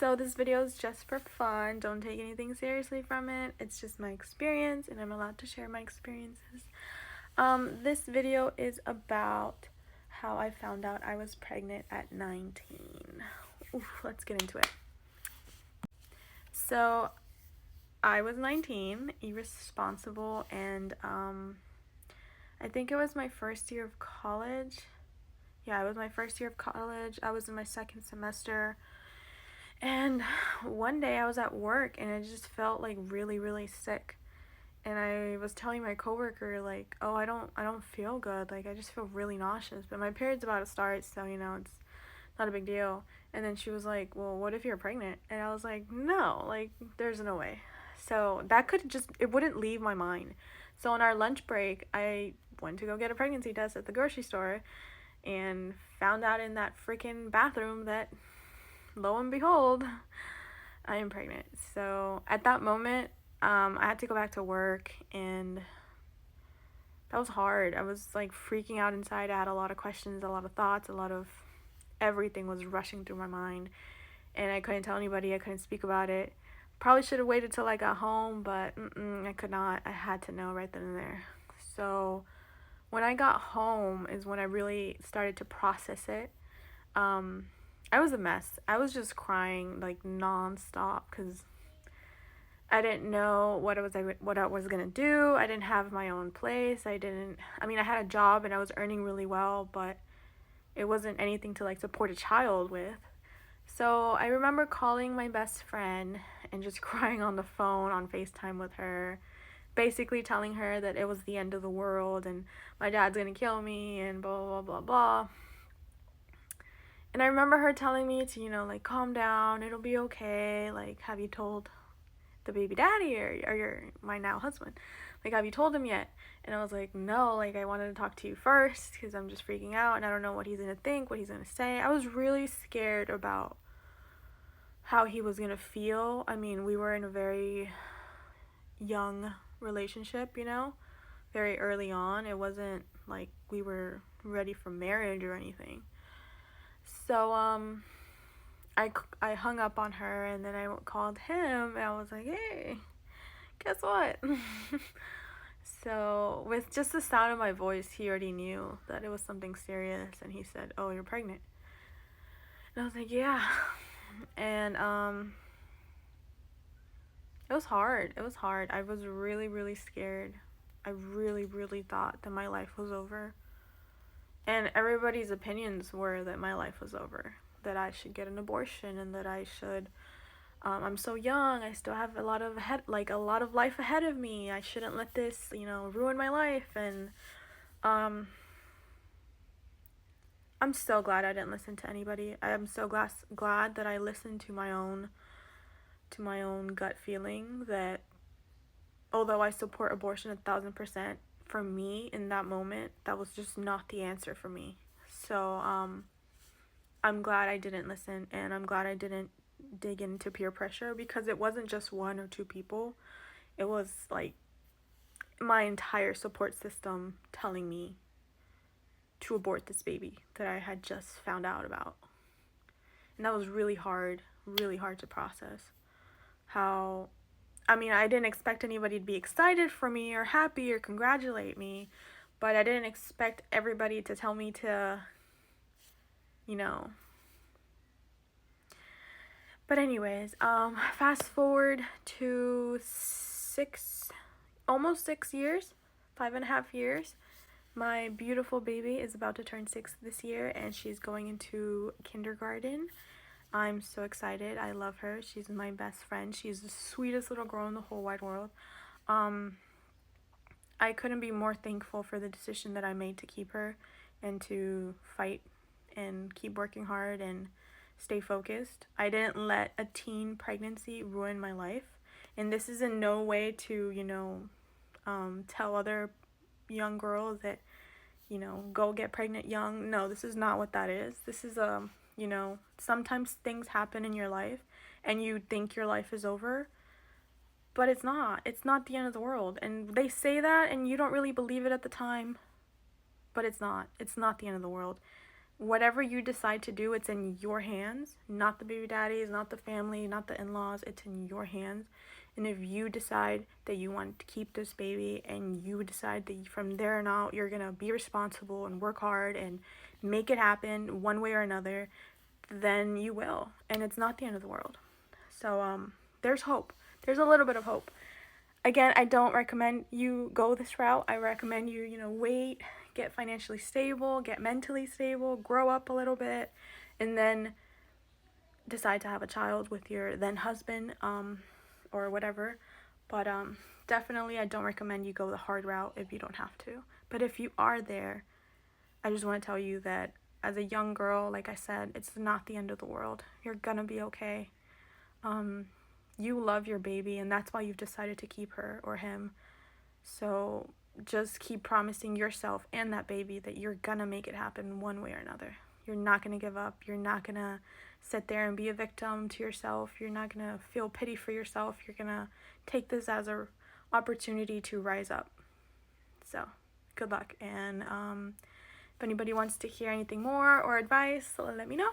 So this video is just for fun. Don't take anything seriously from it. It's just my experience, and I'm allowed to share my experiences. This video is about how I found out I was pregnant at 19. Oof, let's get into it. So I was 19, irresponsible, and I think it was my first year of college. Yeah, it was my first year of college. I was in my second semester. And one day I was at work and I just felt like really sick. And I was telling my coworker like, "Oh, I don't feel good. Like I just feel really nauseous." But my period's about to start, so it's not a big deal. And then she was like, "Well, what if you're pregnant?" And I was like, "No, like there's no way." So that it wouldn't leave my mind. So on our lunch break, I went to go get a pregnancy test at the grocery store and found out in that freaking bathroom that, lo and behold, I am pregnant. So at that moment, I had to go back to work, and that was hard. I was like freaking out inside. I had a lot of questions, a lot of thoughts, a lot of everything was rushing through my mind, and I couldn't tell anybody. I couldn't speak about it. Probably should have waited till I got home, but I could not. I had to know right then and there. So when I got home is when I really started to process it. I was a mess. I was just crying like nonstop because I didn't know what I was gonna do. I didn't have my own place. I had a job and I was earning really well, but it wasn't anything to like support a child with. So I remember calling my best friend and just crying on the phone on FaceTime with her, basically telling her that it was the end of the world and my dad's gonna kill me and blah blah blah blah. And I remember her telling me to, like, calm down, it'll be okay. Like, have you told the baby daddy or my now husband? Like, have you told him yet? And I was like, no, like, I wanted to talk to you first because I'm just freaking out and I don't know what he's going to think, what he's going to say. I was really scared about how he was going to feel. I mean, we were in a very young relationship, very early on. It wasn't like we were ready for marriage or anything. So, I hung up on her and then I called him and I was like, hey, guess what? So, with just the sound of my voice, he already knew that it was something serious and he said, oh, you're pregnant. And I was like, yeah. And, it was hard. It was hard. I was really scared. I really thought that my life was over. And everybody's opinions were that my life was over, that I should get an abortion and that I should, I'm so young, I still have a lot of life ahead of me. I shouldn't let this, ruin my life. And I'm so glad I didn't listen to anybody. I am so glad that I listened to my own gut feeling that although I support abortion 1,000%, for me in that moment, that was just not the answer for me. So I'm glad I didn't listen, and I'm glad I didn't dig into peer pressure because it wasn't just one or two people. It was like my entire support system telling me to abort this baby that I had just found out about. And that was really hard to process. I didn't expect anybody to be excited for me or happy or congratulate me, but I didn't expect everybody to tell me to, But anyways, fast forward to almost 6 years, 5.5 years. My beautiful baby is about to turn 6 this year, and she's going into kindergarten. I'm so excited. I love her. She's my best friend. She's the sweetest little girl in the whole wide world. I couldn't be more thankful for the decision that I made to keep her and to fight and keep working hard and stay focused. I didn't let a teen pregnancy ruin my life. And this is in no way to, tell other young girls that, go get pregnant young. No, this is not what that is. This is sometimes things happen in your life and you think your life is over, but it's not. It's not the end of the world. And they say that and you don't really believe it at the time, but it's not. It's not the end of the world. whatever you decide to do, it's in your hands, not the baby daddies, not the family, not the in-laws. It's in your hands. And if you decide that you want to keep this baby, and you decide that from there on out you're gonna be responsible and work hard and make it happen one way or another, then you will, and it's not the end of the world. So there's hope. There's a little bit of hope. Again, I don't recommend you go this route. I recommend you, wait, get financially stable, get mentally stable, grow up a little bit, and then decide to have a child with your then husband, or whatever. But definitely, I don't recommend you go the hard route if you don't have to. But if you are there, I just want to tell you that as a young girl, like I said, it's not the end of the world. You're gonna be okay. You love your baby, and that's why you've decided to keep her or him. So just keep promising yourself and that baby that you're gonna make it happen one way or another. You're not gonna give up. You're not gonna sit there and be a victim to yourself. You're not gonna feel pity for yourself. You're gonna take this as a opportunity to rise up. So good luck. And if anybody wants to hear anything more or advice, let me know.